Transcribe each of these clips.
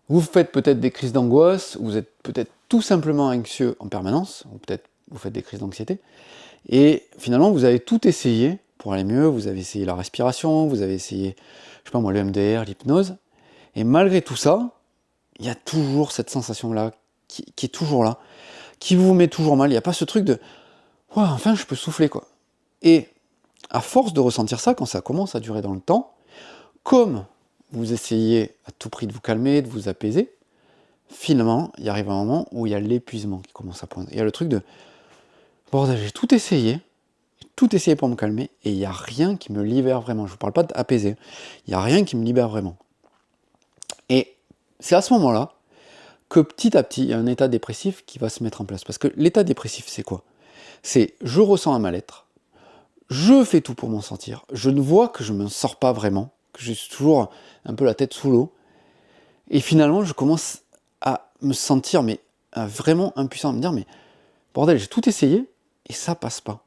Vous faites peut-être des crises d'angoisse, vous êtes peut-être tout simplement anxieux en permanence, ou peut-être vous faites des crises d'anxiété, et finalement vous avez tout essayé pour aller mieux, vous avez essayé la respiration, vous avez essayé, je sais pas moi, le MDR, l'hypnose, et malgré tout ça, il y a toujours cette sensation-là, qui est toujours là, qui vous met toujours mal, il n'y a pas ce truc de « ouais, enfin je peux souffler quoi ». Et à force de ressentir ça, quand ça commence à durer dans le temps, comme vous essayez à tout prix de vous calmer, de vous apaiser, finalement, il arrive un moment où il y a l'épuisement qui commence à poindre. Il y a le truc de « bordel, j'ai tout essayé pour me calmer, et il n'y a rien qui me libère vraiment ». Je ne vous parle pas d'apaiser, il n'y a rien qui me libère vraiment. Et c'est à ce moment-là que petit à petit, il y a un état dépressif qui va se mettre en place. Parce que l'état dépressif, c'est quoi? C'est je ressens un mal-être, je fais tout pour m'en sortir, je ne vois que je ne m'en sors pas vraiment, que je suis toujours un peu la tête sous l'eau, et finalement, je commence à me sentir mais vraiment impuissant, à me dire mais bordel, j'ai tout essayé et ça passe pas.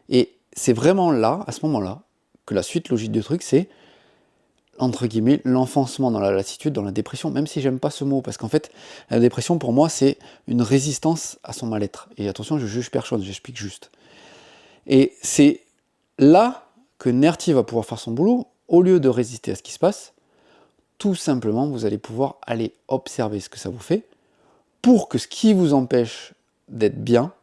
Et c'est vraiment là, à ce moment-là, que la suite logique du truc, c'est entre guillemets l'enfoncement dans la lassitude, dans la dépression, même si j'aime pas ce mot, parce qu'en fait, la dépression pour moi, c'est une résistance à son mal-être. Et attention, je juge personne, j'explique juste. Et c'est là que Nerti va pouvoir faire son boulot, au lieu de résister à ce qui se passe, tout simplement, vous allez pouvoir aller observer ce que ça vous fait, pour que ce qui vous empêche d'être bien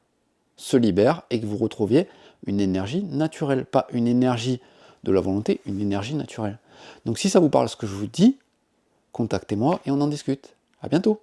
se libère et que vous retrouviez une énergie naturelle, pas une énergie de la volonté, une énergie naturelle. Donc si ça vous parle ce que je vous dis, contactez-moi et on en discute. À bientôt!